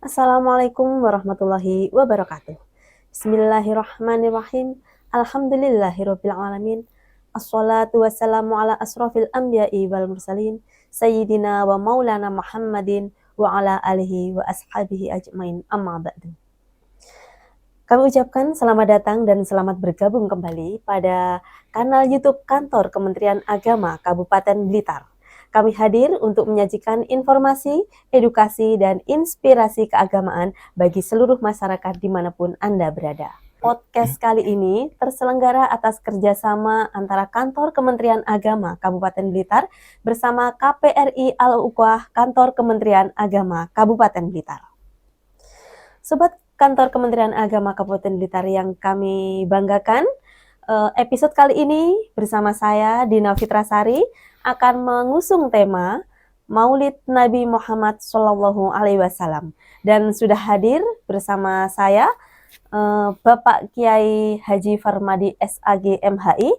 Assalamualaikum warahmatullahi wabarakatuh. Bismillahirrahmanirrahim. Alhamdulillahirabbil alamin. Assalatu wassalamu ala asrofil anbiya'i wal mursalin sayyidina wa maulana Muhammadin wa ala alihi wa ashabihi ajmain, amma ba'du. Kami ucapkan selamat datang dan selamat bergabung kembali pada kanal YouTube Kantor Kementerian Agama Kabupaten Blitar. Kami hadir untuk menyajikan informasi, edukasi, dan inspirasi keagamaan bagi seluruh masyarakat dimanapun Anda berada. Podcast kali ini terselenggara atas kerjasama antara Kantor Kementerian Agama Kabupaten Blitar bersama KPRI Al-Ukhwah Kantor Kementerian Agama Kabupaten Blitar. Sobat Kantor Kementerian Agama Kabupaten Blitar yang kami banggakan, episode kali ini bersama saya Dina Fitrasari akan mengusung tema Maulid Nabi Muhammad SAW, dan sudah hadir bersama saya Bapak Kiai Haji Farmadi SAG MHI.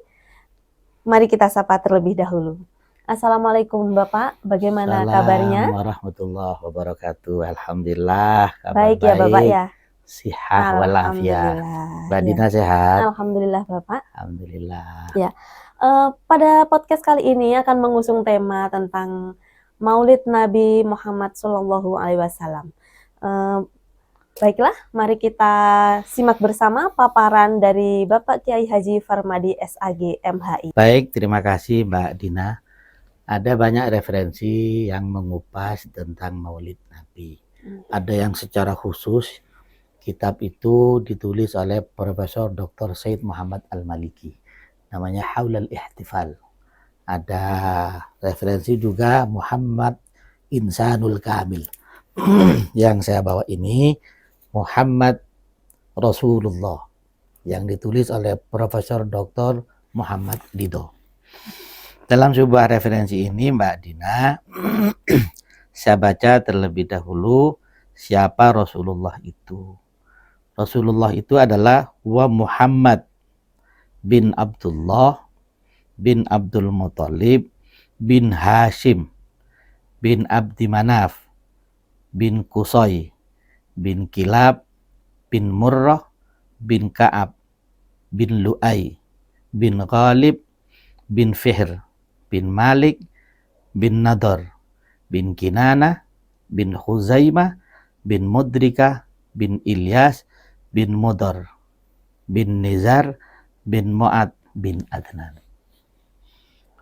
Mari kita sapa terlebih dahulu. Assalamualaikum Bapak, bagaimana kabarnya? Assalamualaikum warahmatullahi wabarakatuh. Alhamdulillah, kabar Baik ya Bapak ya. Sihat walafiat. Mbak Dina sehat? Alhamdulillah Bapak. Alhamdulillah. Ya. Pada podcast kali ini akan mengusung tema tentang Maulid Nabi Muhammad SAW. Baiklah, mari kita simak bersama paparan dari Bapak Kiai Haji Farmadi SAG MHI. Baik, terima kasih Mbak Dina. Ada banyak referensi yang mengupas tentang Maulid Nabi. Ada yang secara khusus, kitab itu ditulis oleh Profesor Dr. Said Muhammad Al-Maliki. Namanya Haulal Ihtifal. Ada referensi juga Muhammad Insanul Kamil. Yang saya bawa ini Muhammad Rasulullah yang ditulis oleh Profesor Dr. Muhammad Lido. Dalam sebuah referensi ini Mbak Dina, saya baca terlebih dahulu siapa Rasulullah itu. Rasulullah itu adalah wa Muhammad bin Abdullah bin Abdul Muthalib bin Hashim bin Abdi Manaf bin Qusay bin Kilab bin Murrah bin Ka'ab bin Lu'ay bin Ghalib bin Fihr bin Malik bin Nadar bin Kinana bin Khuzaimah bin Mudrika bin Ilyas bin Mudar bin Nizar bin Mu'ad bin Adnan.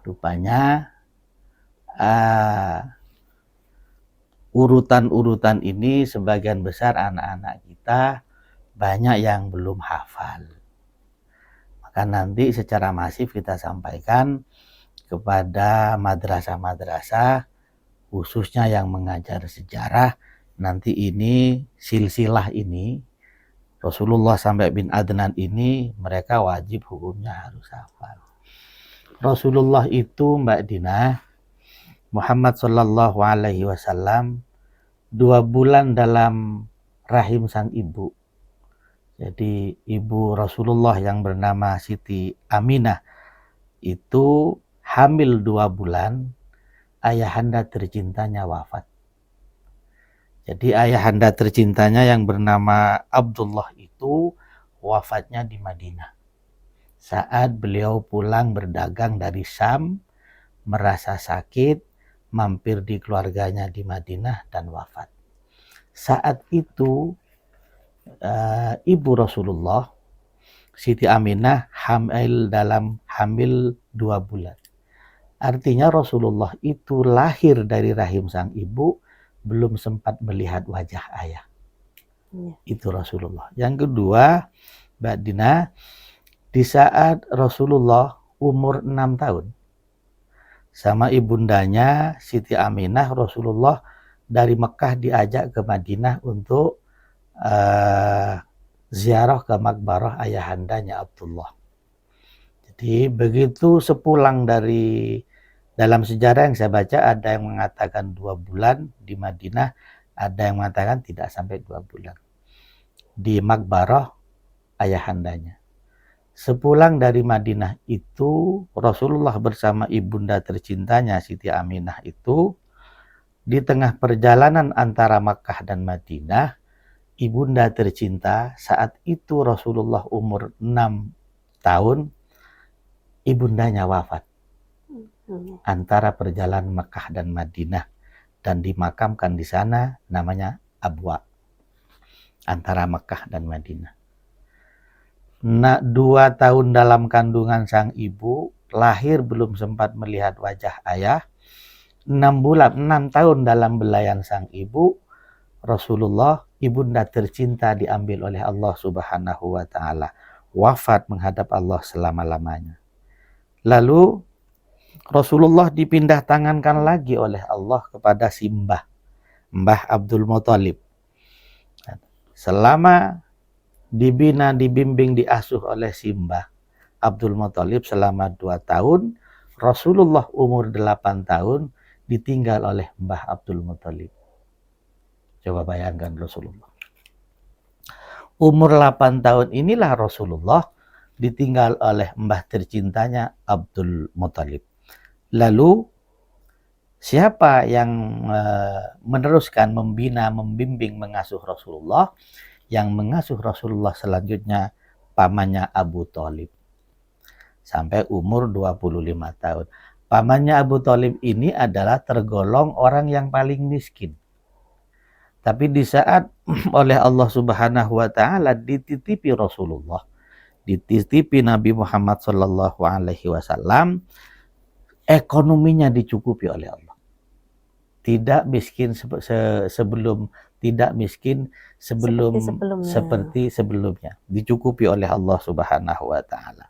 Rupanya urutan-urutan ini sebagian besar anak-anak kita banyak yang belum hafal. Maka nanti secara masif kita sampaikan kepada madrasah-madrasah khususnya yang mengajar sejarah. Nanti ini silsilah ini Rasulullah sampai bin Adnan ini mereka wajib hukumnya harus hafal. Rasulullah itu Mbak Dina, Muhammad Sallallahu Alaihi Wasallam 2 bulan dalam rahim sang ibu. Jadi ibu Rasulullah yang bernama Siti Aminah itu hamil 2 bulan, ayahanda tercintanya wafat. Jadi ayahanda tercintanya yang bernama Abdullah itu wafatnya di Madinah. Saat beliau pulang berdagang dari Syam, merasa sakit, mampir di keluarganya di Madinah dan wafat. Saat itu ibu Rasulullah, Siti Aminah hamil 2 bulan. Artinya Rasulullah itu lahir dari rahim sang ibu, belum sempat melihat wajah ayah. Itu Rasulullah. Yang kedua, Mbak Dina, di saat Rasulullah umur 6 tahun, sama ibundanya Siti Aminah, Rasulullah dari Mekah diajak ke Madinah untuk ziarah ke makbarah ayahandanya Abdullah. Jadi begitu sepulang dari, dalam sejarah yang saya baca ada yang mengatakan 2 bulan di Madinah, ada yang mengatakan tidak sampai 2 bulan di makbarah ayahandanya. Sepulang dari Madinah itu, Rasulullah bersama ibunda tercintanya Siti Aminah itu, di tengah perjalanan antara Makkah dan Madinah, ibunda tercinta saat itu Rasulullah umur 6 tahun, ibundanya wafat antara perjalanan Makkah dan Madinah, dan dimakamkan di sana, namanya Abwa, antara Makkah dan Madinah. 2 tahun dalam kandungan sang ibu, lahir belum sempat melihat wajah ayah. 6 tahun dalam belayan sang ibu, Rasulullah, ibunda tercinta, diambil oleh Allah Subhanahu wa Ta'ala, wafat menghadap Allah selama-lamanya. Lalu Rasulullah dipindah tangankan lagi oleh Allah kepada si Mbah Abdul Muthalib. Selama dibina, dibimbing, diasuh oleh si Mbah Abdul Muthalib selama 2 tahun, Rasulullah umur 8 tahun ditinggal oleh Mbah Abdul Muthalib. Coba bayangkan Rasulullah. Umur 8 tahun inilah Rasulullah ditinggal oleh mbah tercintanya Abdul Muthalib. Lalu siapa yang meneruskan, membina, membimbing, mengasuh Rasulullah? Yang mengasuh Rasulullah selanjutnya pamannya Abu Thalib. Sampai umur 25 tahun. Pamannya Abu Thalib ini adalah tergolong orang yang paling miskin. Tapi di saat oleh Allah Subhanahu wa Ta'ala dititipi Rasulullah, dititipi Nabi Muhammad Sallallahu Alaihi Wasallam, ekonominya dicukupi oleh Allah. Tidak miskin sebelum, tidak miskin seperti sebelumnya. Dicukupi oleh Allah Subhanahu wa Ta'ala.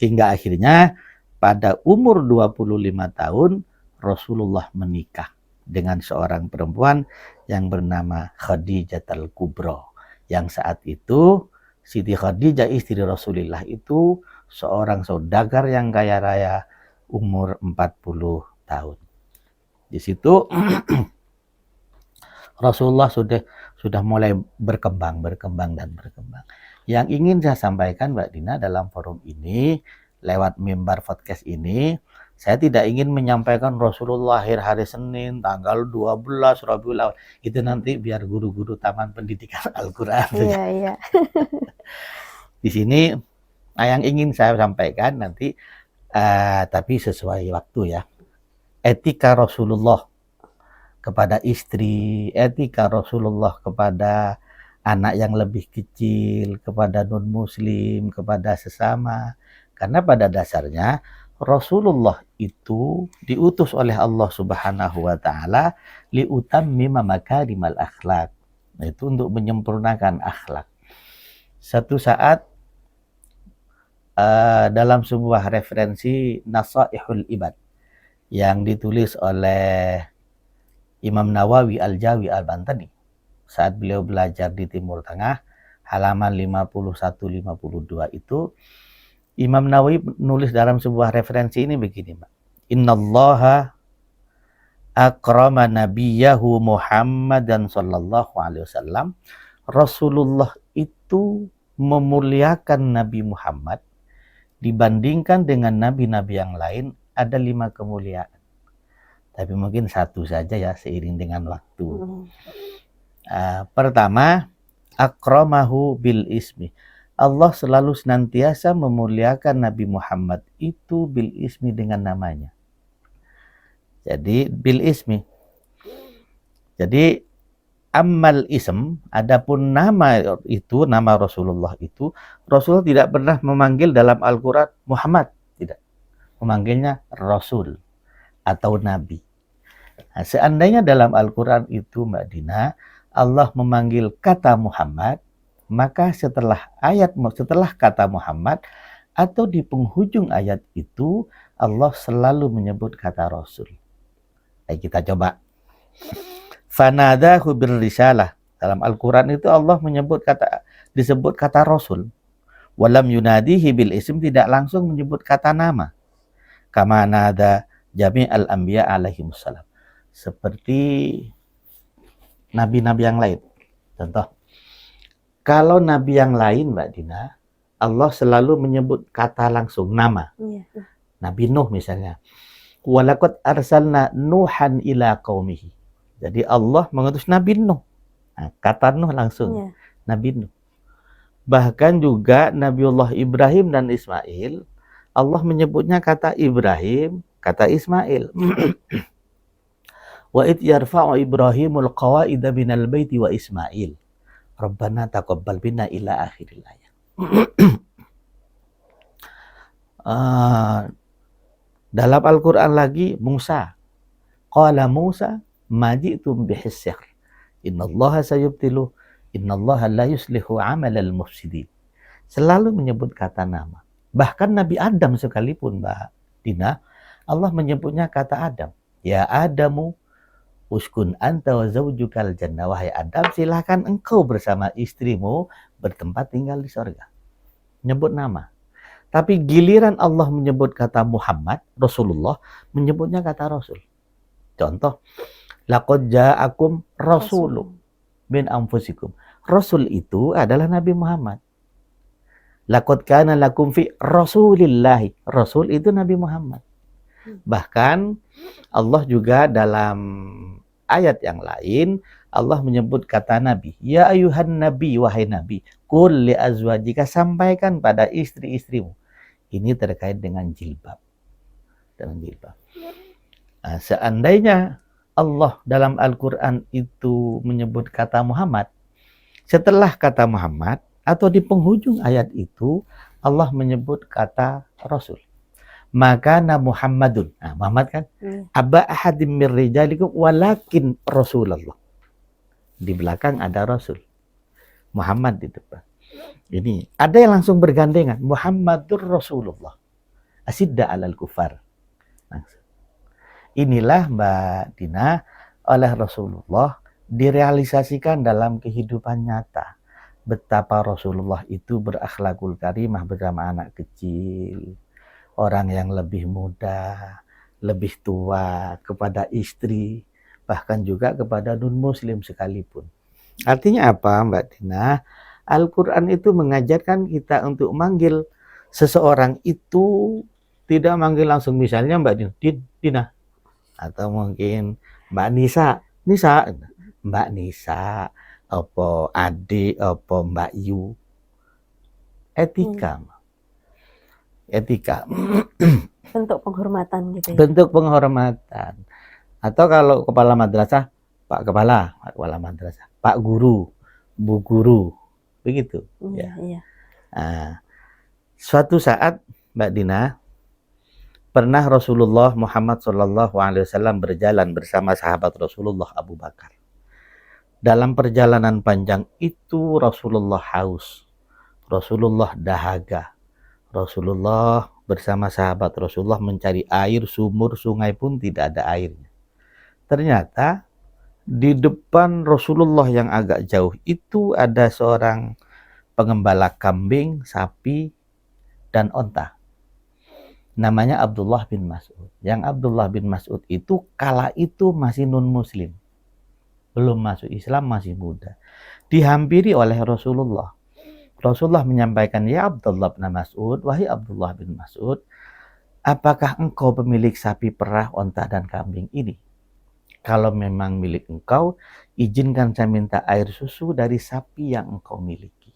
Hingga akhirnya pada umur 25 tahun Rasulullah menikah dengan seorang perempuan yang bernama Khadijah Al-Kubra, yang saat itu Siti Khadijah istri Rasulullah itu seorang saudagar yang kaya raya, umur 40 tahun. Di situ Rasulullah sudah mulai berkembang. Yang ingin saya sampaikan Mbak Dina dalam forum ini, lewat mimbar podcast ini, saya tidak ingin menyampaikan Rasulullah lahir hari Senin tanggal 12 Rabiul Awal. Itu nanti biar guru-guru Taman Pendidikan Al-Quran. Iya. Di sini yang ingin saya sampaikan nanti, tapi sesuai waktu ya. Etika Rasulullah kepada istri, etika Rasulullah kepada anak yang lebih kecil, kepada non-muslim, kepada sesama. Karena pada dasarnya Rasulullah itu diutus oleh Allah Subhanahu wa Ta'ala liutammima makarimal akhlak. Itu untuk menyempurnakan akhlak. Satu saat dalam sebuah referensi Nasaihul Ibad yang ditulis oleh Imam Nawawi Al-Jawi Al-Bantani saat beliau belajar di Timur Tengah, halaman 51-52 itu, Imam Nawawi nulis dalam sebuah referensi ini begini, Mbak. Innallaha akrama nabiyahu Muhammadan sallallahu alaihi wasallam. Rasulullah itu memuliakan Nabi Muhammad dibandingkan dengan nabi-nabi yang lain, ada 5 kemuliaan. Tapi mungkin satu saja ya seiring dengan waktu. Pertama, akramahu bil ismi. Allah selalu senantiasa memuliakan Nabi Muhammad itu bil ismi, dengan namanya. Jadi bil ismi. Jadi ammal ism, adapun nama itu, nama Rasulullah itu, Rasulullah tidak pernah memanggil dalam Al-Quran Muhammad, tidak. Memanggilnya Rasul atau Nabi. Nah, seandainya dalam Al-Quran itu Mbak Dina, Allah memanggil kata Muhammad, maka setelah kata Muhammad atau di penghujung ayat itu Allah selalu menyebut kata Rasul. Kita coba. Fanadahu birrisalah. Dalam Al-Quran itu Allah disebut kata Rasul. Walam yunadihi bil ism, tidak langsung menyebut kata nama. Kama nada jami'al anbiya alaihimussalam. Seperti nabi-nabi yang lain. Contoh, kalau nabi yang lain Mbak Dina Allah selalu menyebut kata langsung, nama. Iya. Nabi Nuh misalnya. Walaqad arsalna Nuhan ila qaumihi. Jadi Allah mengutus Nabi Nuh. Nah, kata Nuh langsung, Iya. Nabi Nuh. Bahkan juga Nabiullah Ibrahim dan Ismail, Allah menyebutnya kata Ibrahim, kata Ismail. Wa id yarfa'u Ibrahimul qawaida minal baiti wa Ismail. Rabbana taqabbal minna ila akhiril ayat. Dalam Al-Quran lagi Musa. Qala Musa maji'tum bihis-sihr. Innallaha sayubtilu. Innallaha la yuslihu amalal mufsidin. Selalu menyebut kata nama. Bahkan Nabi Adam sekalipun, Mbak Dina, Allah menyebutnya kata Adam. Ya Adamu uskun anta wa zawjukal jannah. Wahai Adam, silakan engkau bersama istrimu bertempat tinggal di surga. Nyebut nama. Tapi giliran Allah menyebut kata Muhammad, Rasulullah, menyebutnya kata Rasul. Contoh, laqad ja'akum rasulun min anfusikum. Rasul itu adalah Nabi Muhammad. Laqad kana lakum fi rasulillahi. Rasul itu Nabi Muhammad. Bahkan Allah juga dalam ayat yang lain, Allah menyebut kata Nabi. Ya ayuhan Nabi, wahai Nabi. Qul li azwajika, sampaikan pada istri-istrimu. Ini terkait dengan jilbab. Nah, seandainya Allah dalam Al-Quran itu menyebut kata Muhammad, setelah kata Muhammad atau di penghujung ayat itu Allah menyebut kata Rasul. Maka Muhammadun. Nah, Muhammad kan aba ahadim mir rijalikum walakin Rasulullah. Di belakang ada Rasul. Muhammad di depan. Ini ada yang langsung bergandengan. Muhammadur Rasulullah. Asidda alal kufar. Langsung. Inilah Mbak Dina, oleh Rasulullah direalisasikan dalam kehidupan nyata. Betapa Rasulullah itu berakhlakul karimah bersama anak kecil, orang yang lebih muda, lebih tua, kepada istri, bahkan juga kepada non-muslim sekalipun. Artinya apa, Mbak Dina? Al-Quran itu mengajarkan kita untuk manggil seseorang itu tidak manggil langsung, misalnya Mbak Dina, atau mungkin Mbak Nisa, Mbak Nisa, apa adik, apa Mbak Yu. Etika. Bentuk penghormatan gitu ya. Bentuk penghormatan. Atau kalau kepala madrasah, Pak Kepala Madrasah, Pak Guru, Bu Guru, begitu. Ya. Iya. Nah, suatu saat Mbak Dina, pernah Rasulullah Muhammad SAW berjalan bersama sahabat Rasulullah Abu Bakar. Dalam perjalanan panjang itu Rasulullah haus, Rasulullah dahaga, Rasulullah bersama sahabat Rasulullah mencari air, sumur, sungai pun tidak ada airnya. Ternyata di depan Rasulullah yang agak jauh itu ada seorang pengembala kambing, sapi, dan onta. Namanya Abdullah bin Mas'ud. Yang Abdullah bin Mas'ud itu kala itu masih non-muslim. Belum masuk Islam, masih muda. Dihampiri oleh Rasulullah. Rasulullah menyampaikan, ya Abdullah bin Mas'ud, wahai Abdullah bin Mas'ud, apakah engkau pemilik sapi perah, onta, dan kambing ini? Kalau memang milik engkau, izinkan saya minta air susu dari sapi yang engkau miliki.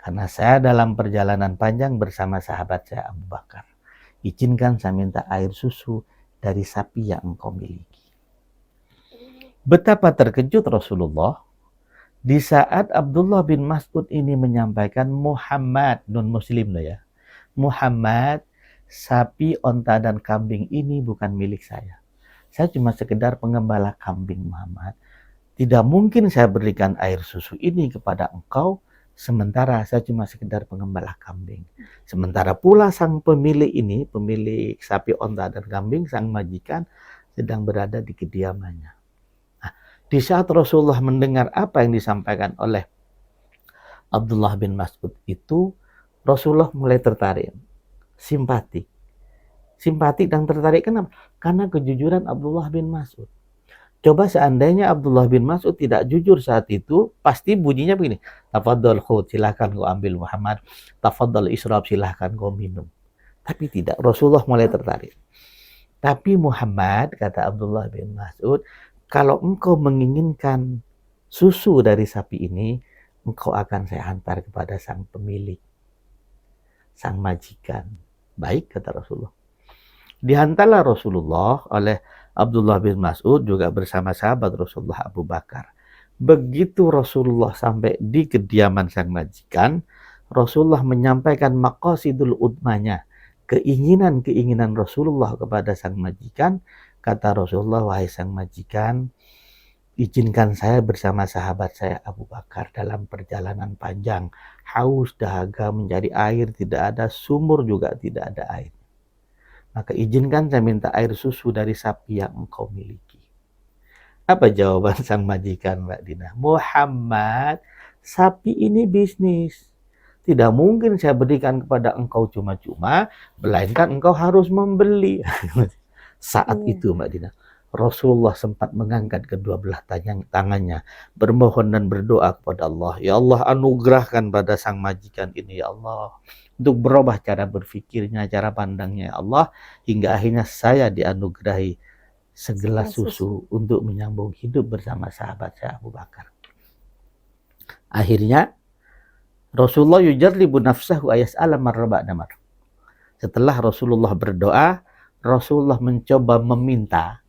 Karena saya dalam perjalanan panjang bersama sahabat saya Abu Bakar. Izinkan saya minta air susu dari sapi yang engkau miliki. Betapa terkejut Rasulullah di saat Abdullah bin Mas'ud ini menyampaikan Muhammad, non-muslim loh ya. Muhammad, sapi, onta, dan kambing ini bukan milik saya. Saya cuma sekedar pengembala kambing Muhammad. Tidak mungkin saya berikan air susu ini kepada engkau, sementara saya cuma sekedar pengembala kambing. Sementara pula sang pemilik ini, pemilik sapi, onta, dan kambing, sang majikan, sedang berada di kediamannya. Nah, di saat Rasulullah mendengar apa yang disampaikan oleh Abdullah bin Mas'ud itu, Rasulullah mulai tertarik, simpati dan tertarik. Kenapa? Karena kejujuran Abdullah bin Mas'ud. Coba seandainya Abdullah bin Mas'ud tidak jujur saat itu, pasti bunyinya begini. Tafadhal khud, silahkan kau ambil Muhammad. Tafadhal israb, silahkan kau minum. Tapi tidak, Rasulullah mulai tertarik. Tapi Muhammad, kata Abdullah bin Mas'ud, kalau engkau menginginkan susu dari sapi ini, engkau akan saya hantar kepada sang pemilik, sang majikan. Baik, kata Rasulullah. Dihantarlah Rasulullah oleh Abdullah bin Mas'ud juga bersama sahabat Rasulullah Abu Bakar. Begitu Rasulullah sampai di kediaman sang majikan, Rasulullah menyampaikan maqasidul udmanya, keinginan-keinginan Rasulullah kepada sang majikan. Kata Rasulullah, wahai sang majikan, izinkan saya bersama sahabat saya Abu Bakar dalam perjalanan panjang, haus dahaga mencari air, tidak ada sumur juga tidak ada air. Maka izinkan saya minta air susu dari sapi yang engkau miliki. Apa jawaban sang majikan, Mbak Dina? Muhammad, sapi ini bisnis. Tidak mungkin saya berikan kepada engkau cuma-cuma, melainkan engkau harus membeli. Saat itu, Mbak Dina, Rasulullah sempat mengangkat kedua belah tangannya, bermohon dan berdoa kepada Allah. Ya Allah, anugerahkan pada sang majikan ini, ya Allah, untuk berubah cara berfikirnya, cara pandangnya, ya Allah, hingga akhirnya saya dianugerahi segelas susu untuk menyambung hidup bersama sahabat saya Abu Bakar. Akhirnya Rasulullah yujarribu nafsahu ayas'ala marraba namar. Setelah Rasulullah berdoa, Rasulullah mencoba meminta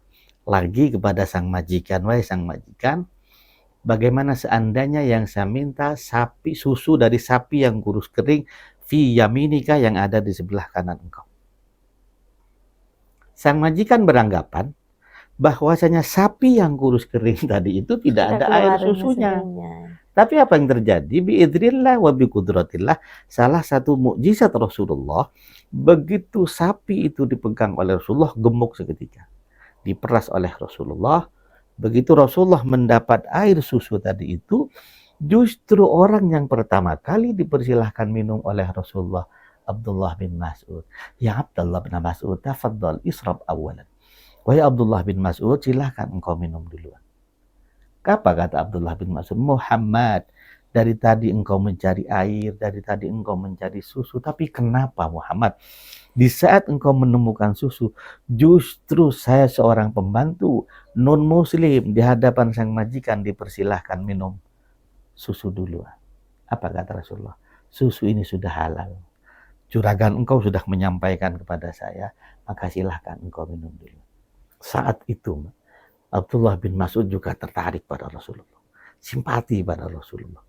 lagi kepada sang majikan, wahai sang majikan, bagaimana seandainya yang saya minta sapi, susu dari sapi yang kurus kering, fi yaminika, yang ada di sebelah kanan engkau. Sang majikan beranggapan bahwasanya sapi yang kurus kering tadi itu tidak ada air susunya. Tapi apa yang terjadi? Biidznillah wa biqudratillah, salah satu mukjizat Rasulullah, begitu sapi itu dipegang oleh Rasulullah, gemuk seketika. Diperas oleh Rasulullah. Begitu Rasulullah mendapat air susu tadi itu, justru orang yang pertama kali dipersilahkan minum oleh Rasulullah, Abdullah bin Mas'ud. Ya Abdullah bin Mas'ud, tafadhal israb awalan. Wahai Abdullah bin Mas'ud, silahkan engkau minum duluan. Apa kata Abdullah bin Mas'ud? Muhammad, dari tadi engkau mencari air, dari tadi engkau mencari susu, tapi kenapa Muhammad? Di saat engkau menemukan susu, justru saya seorang pembantu non-muslim di hadapan sang majikan dipersilahkan minum susu duluan. Apa kata Rasulullah? Susu ini sudah halal. Juragan engkau sudah menyampaikan kepada saya, maka silahkan engkau minum dulu. Saat itu Abdullah bin Mas'ud juga tertarik pada Rasulullah, simpati pada Rasulullah.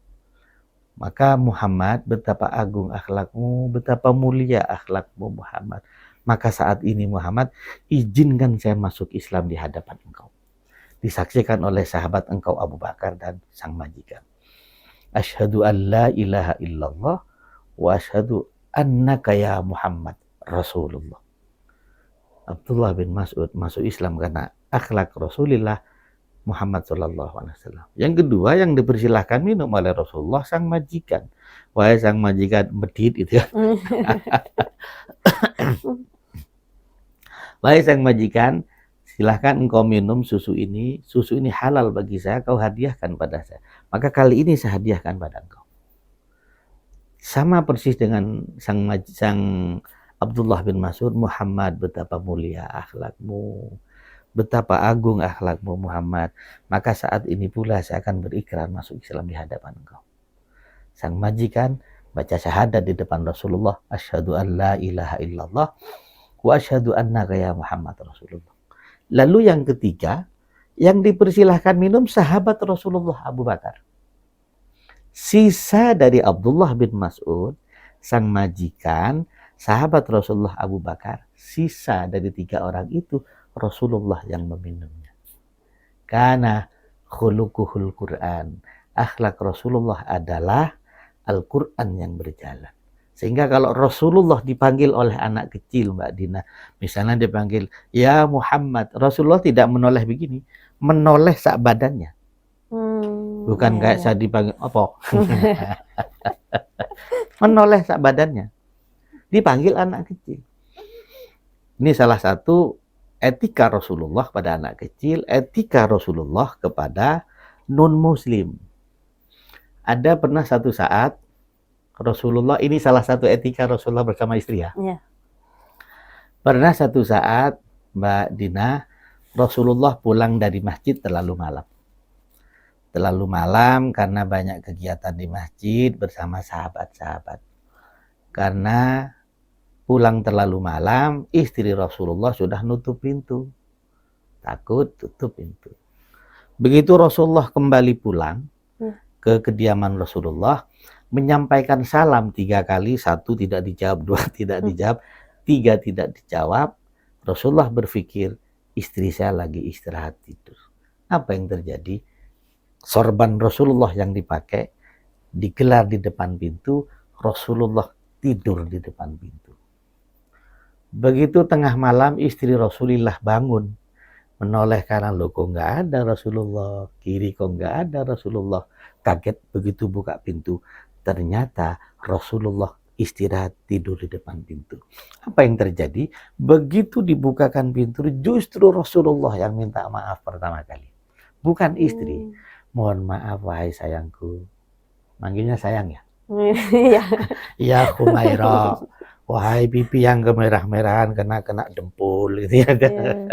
Maka Muhammad, betapa agung akhlakmu, betapa mulia akhlakmu Muhammad. Maka saat ini Muhammad, izinkan saya masuk Islam di hadapan engkau. Disaksikan oleh sahabat engkau Abu Bakar dan sang majikan. Asyhadu an la ilaha illallah wa asyhadu annaka ya Muhammad Rasulullah. Abdullah bin Mas'ud masuk Islam karena akhlak Rasulullah Muhammad SAW. Yang kedua, yang dipersilahkan minum oleh Rasulullah sang majikan. Wahai sang majikan medit itu ya. Wahai sang majikan, silahkan engkau minum susu ini. Susu ini halal bagi saya, kau hadiahkan pada saya. Maka kali ini saya hadiahkan pada engkau. Sama persis dengan sang Abdullah bin Mas'ud, Muhammad, betapa mulia akhlakmu, betapa agung akhlakmu Muhammad. Maka saat ini pula saya akan berikrar masuk Islam di hadapan engkau. Sang majikan baca syahadat di depan Rasulullah, asyhadu an la ilaha illallah wa asyhadu annaka ya Muhammad Rasulullah. Lalu yang ketiga, yang dipersilahkan minum sahabat Rasulullah Abu Bakar. Sisa dari Abdullah bin Mas'ud, sang majikan, sahabat Rasulullah Abu Bakar, sisa dari tiga orang itu Rasulullah yang meminumnya. Karena khuluquhul Quran, akhlak Rasulullah adalah Al-Quran yang berjalan. Sehingga kalau Rasulullah dipanggil oleh anak kecil, Mbak Dina, misalnya dipanggil, ya Muhammad, Rasulullah tidak menoleh begini, menoleh sak badannya. Bukan kayak saya dipanggil, apa? Menoleh sak badannya. Dipanggil anak kecil. Ini salah satu etika Rasulullah pada anak kecil, etika Rasulullah kepada non-muslim. Ada pernah satu saat Rasulullah, ini salah satu etika Rasulullah bersama istri ya. Iya. Pernah satu saat Mbak Dina, Rasulullah pulang dari masjid terlalu malam. Terlalu malam karena banyak kegiatan di masjid bersama sahabat-sahabat. Karena pulang terlalu malam, istri Rasulullah sudah nutup pintu. Takut tutup pintu. Begitu Rasulullah kembali pulang ke kediaman Rasulullah, menyampaikan salam 3 kali, 1 tidak dijawab, 2 tidak dijawab, 3 tidak dijawab. Rasulullah berpikir, istri saya lagi istirahat tidur. Apa yang terjadi? Sorban Rasulullah yang dipakai digelar di depan pintu, Rasulullah tidur di depan pintu. Begitu tengah malam istri Rasulullah bangun, menoleh kanan, loh kok nggak ada Rasulullah, kiri kok nggak ada Rasulullah. Kaget begitu buka pintu, ternyata Rasulullah istirahat tidur di depan pintu. Apa yang terjadi? Begitu dibukakan pintu, justru Rasulullah yang minta maaf pertama kali, bukan istri. Mohon maaf wahai sayangku, manggilnya sayang ya. Iya. Ya Khumaira, wahai pipi yang kemerah-merahan kena dempul gitu ya kan.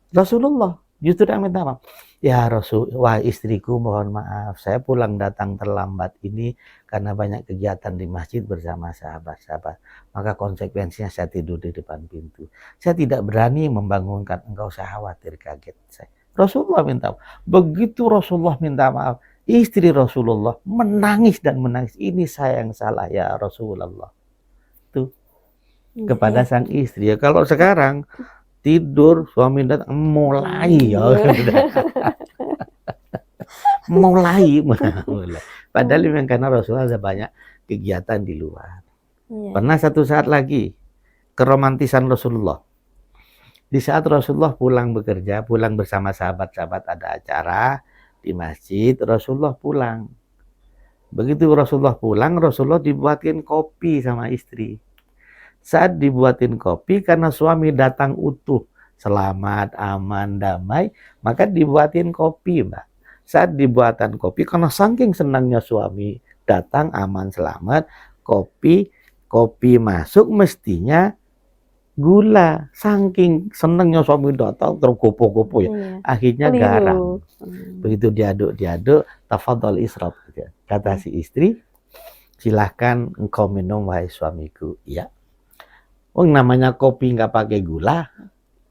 Rasulullah justru yang minta maaf. Ya Rasul, wahai istriku mohon maaf, saya pulang datang terlambat ini karena banyak kegiatan di masjid bersama sahabat-sahabat. Maka konsekuensinya saya tidur di depan pintu. Saya tidak berani membangunkan engkau, saya khawatir kaget saya. Rasulullah minta maaf. Begitu Rasulullah minta maaf, istri Rasulullah menangis dan menangis. Ini saya yang salah ya Rasulullah. Tuh kepada sang istri. Ya kalau sekarang tidur suami datang mulai ya. mulai. Padahal memang karena Rasulullah ada banyak kegiatan di luar. Pernah satu saat lagi keromantisan Rasulullah. Di saat Rasulullah pulang bekerja, pulang bersama sahabat-sahabat, ada acara di masjid, Rasulullah pulang. Begitu Rasulullah pulang, Rasulullah dibuatin kopi sama istri. Saat dibuatin kopi, karena suami datang utuh, selamat, aman, damai, maka dibuatin kopi, Mbak. Saat dibuatan kopi, karena saking senangnya suami datang, aman, selamat, kopi masuk, mestinya gula. Saking senangnya suami datang, tergopo-gopo ya. Akhirnya garam. Begitu diaduk, tafadhol israf. Kata si istri, silahkan engkau minum wahai suamiku. Ya. Oh, namanya kopi nggak pakai gula,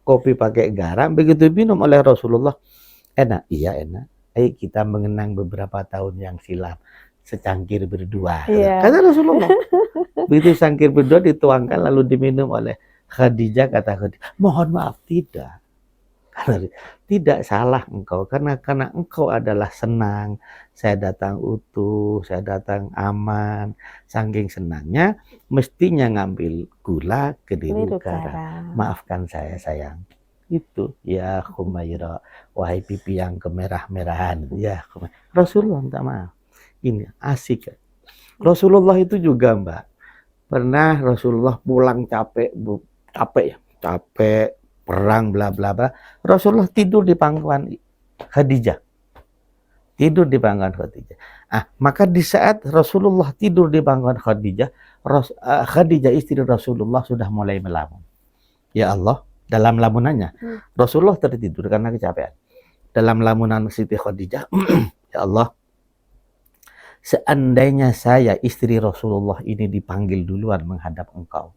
kopi pakai garam. Begitu minum oleh Rasulullah, enak. Iya enak. Ayo kita mengenang beberapa tahun yang silam, secangkir berdua. Kata Rasulullah. Begitu secangkir berdua dituangkan lalu diminum oleh Khadijah, kata Khadijah, mohon maaf, tidak. Tidak salah engkau, karena engkau adalah senang, saya datang utuh, saya datang aman, saking senangnya mestinya ngambil gula kediru garam. Maafkan saya sayang. Itu ya Khumaira, wahai pipi yang kemerah-merahan. Ya Rasulullah minta maaf. Ini asik. Rasulullah itu juga Mbak, pernah Rasulullah pulang capek perang bla bla bla, Rasulullah tidur di pangkuan Khadijah. Maka di saat Rasulullah tidur di pangkuan Khadijah, Khadijah istri Rasulullah sudah mulai melamun. Ya Allah, dalam lamunannya Rasulullah tertidur karena kecapean. Dalam lamunan Siti Khadijah, ya Allah, seandainya saya istri Rasulullah ini dipanggil duluan menghadap engkau,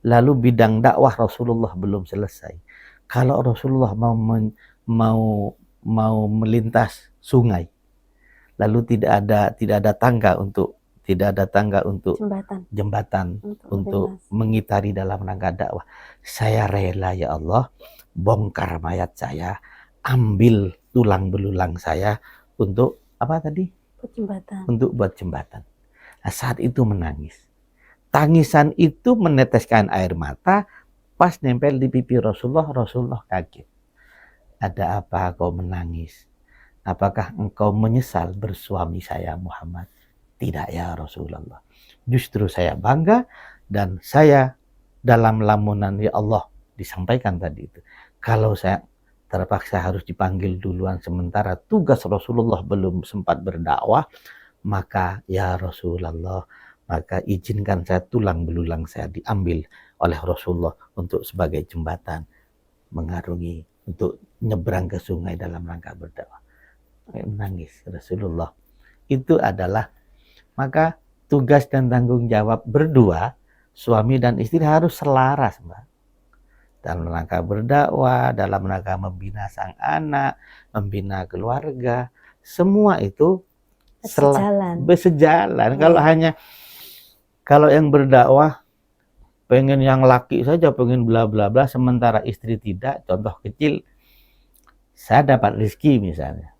lalu bidang dakwah Rasulullah belum selesai. Kalau Rasulullah mau melintas sungai, lalu tidak ada tangga untuk jembatan untuk mengitari dalam rangka dakwah, saya rela ya Allah bongkar mayat saya, ambil tulang belulang saya untuk apa tadi? Untuk buat jembatan. Nah, saat itu menangis. Tangisan itu meneteskan air mata, pas nempel di pipi Rasulullah, Rasulullah kaget. Ada apa kau menangis? Apakah engkau menyesal bersuami saya Muhammad? Tidak ya Rasulullah. Justru saya bangga dan saya dalam lamunan ya Allah disampaikan tadi itu. Kalau saya terpaksa harus dipanggil duluan sementara tugas Rasulullah belum sempat berdakwah, maka ya Rasulullah, maka izinkan saya tulang belulang saya diambil oleh Rasulullah untuk sebagai jembatan mengarungi untuk nyebrang ke sungai dalam rangka berdakwah. Menangis Rasulullah. Itu adalah maka tugas dan tanggung jawab berdua suami dan istri harus selaras, Mbak. Dalam rangka berdakwah, dalam rangka membina sang anak, membina keluarga, semua itu bersejalan. Kalau yang berdakwah pengen yang laki saja, pengen bla bla bla, sementara istri tidak. Contoh kecil, saya dapat rezeki misalnya,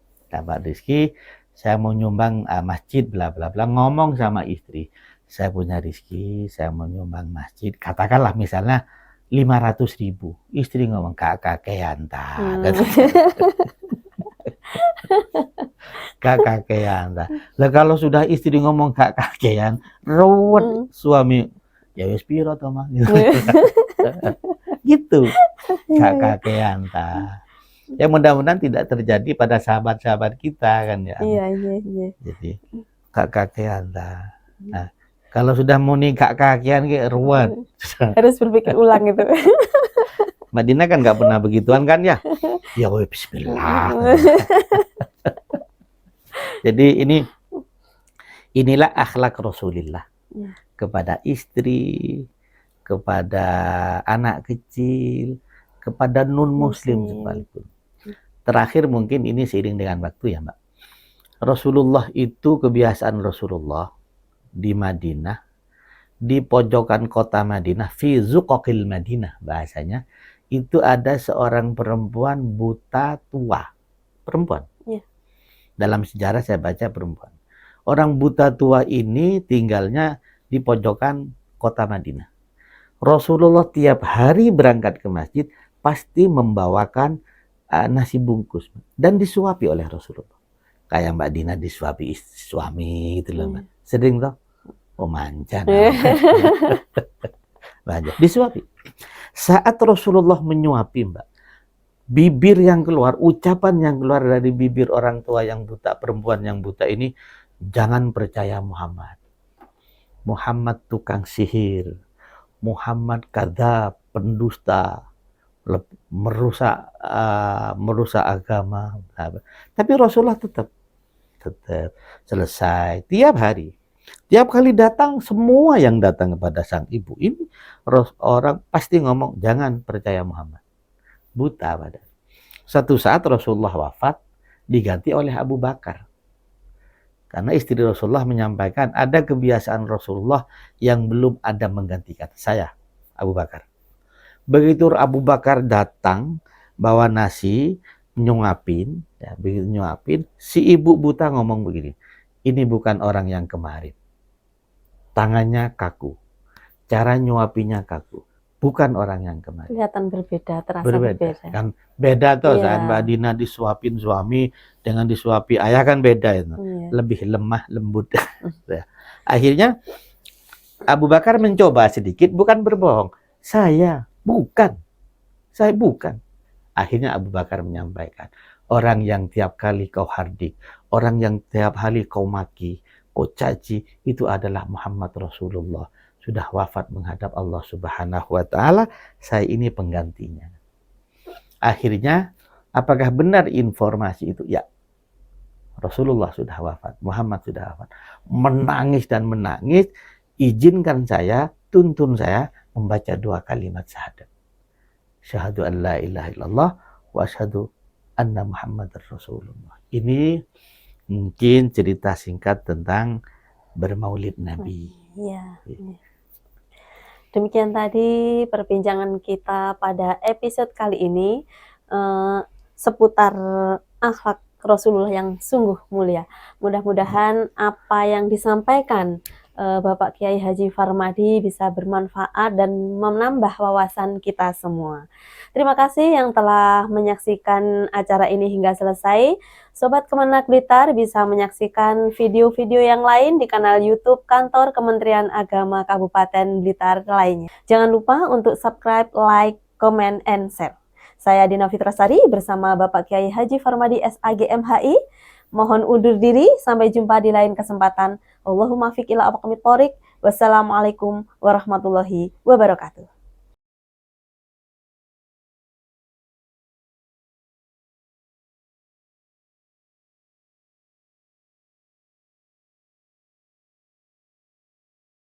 saya mau nyumbang masjid bla bla bla, ngomong sama istri, saya punya rezeki, saya mau nyumbang masjid, katakanlah misalnya 500.000, istri ngomong kakean ta, kakean ta. Lah kalau sudah istri ngomong kakean, ruwet suami, ya wis piro to mah, gitu, kakean ta. Ya mudah-mudahan tidak terjadi pada sahabat-sahabat kita kan ya. Iya. Jadi kakean ta. Nah, kalau sudah mau nikah kakean kayak ruwet. Harus berpikir ulang gitu. Mbak Dina kan nggak pernah begituan kan ya? Ya bismillah. Jadi inilah akhlak Rasulullah kepada istri, kepada anak kecil, kepada non muslim sekalipun. Terakhir mungkin ini seiring dengan waktu ya, Mbak. Rasulullah itu kebiasaan Rasulullah di Madinah, di pojokan kota Madinah, fi zuqaqil Madinah bahasanya, itu ada seorang perempuan buta tua. Perempuan. Ya. Dalam sejarah saya baca perempuan. Orang buta tua ini tinggalnya di pojokan kota Madinah. Rasulullah tiap hari berangkat ke masjid pasti membawakan nasi bungkus dan disuapi oleh Rasulullah. Kayak Mbak Dina disuapi suami gitu loh, Mbak. Sering toh? Oh manja. Manja. Disuapi. Saat Rasulullah menyuapi, Mbak, bibir yang keluar, ucapan yang keluar dari bibir orang tua yang buta, perempuan yang buta ini, jangan percaya Muhammad. Muhammad tukang sihir. Muhammad kadzab, pendusta, merusak agama. Tapi Rasulullah tetap selesai tiap hari. Tiap kali datang, semua yang datang kepada sang ibu ini orang pasti ngomong jangan percaya Muhammad. Buta pada. Satu saat Rasulullah wafat diganti oleh Abu Bakar. Karena istri Rasulullah menyampaikan ada kebiasaan Rasulullah yang belum ada menggantikan saya, Abu Bakar. Begitu Abu Bakar datang bawa nasi, nyuapin, ya, begitu nyuapin, si ibu buta ngomong begini, ini bukan orang yang kemarin. Tangannya kaku, cara nyuapinya kaku, bukan orang yang kemarin. Kelihatan berbeda, terasa berbeda. Kan beda tuh saat Mbak Dina disuapin suami dengan disuapi ayah kan beda itu. Lebih lemah, lembut. Akhirnya Abu Bakar mencoba sedikit, bukan berbohong. Saya bukan. Akhirnya Abu Bakar menyampaikan, orang yang tiap kali kau hardik, orang yang tiap kali kau maki, kau caci, itu adalah Muhammad Rasulullah. Sudah wafat menghadap Allah Subhanahu wa Ta'ala, saya ini penggantinya. Akhirnya, apakah benar informasi itu? Ya, Rasulullah sudah wafat, Muhammad sudah wafat. Menangis dan menangis, izinkan saya, tuntun saya membaca 2 kalimat syahadat. Syahadu an la ilaha illallah wa asyhadu anna Muhammadar Rasulullah. Ini mungkin cerita singkat tentang bermaulid Nabi. Iya. Demikian tadi perbincangan kita pada episode kali ini seputar akhlak Rasulullah yang sungguh mulia. Mudah-mudahan apa yang disampaikan Bapak Kiai Haji Farmadi bisa bermanfaat dan menambah wawasan kita semua. Terima kasih yang telah menyaksikan acara ini hingga selesai. Sobat Kemenak Blitar bisa menyaksikan video-video yang lain di kanal YouTube Kantor Kementerian Agama Kabupaten Blitar lainnya. Jangan lupa untuk subscribe, like, comment, and share. Saya Dina Fitrasari bersama Bapak Kiai Haji Farmadi SAG MHI. Mohon undur diri, sampai jumpa di lain kesempatan. Allahumma fiq ila aqwamit thoriq. Wassalamualaikum warahmatullahi wabarakatuh.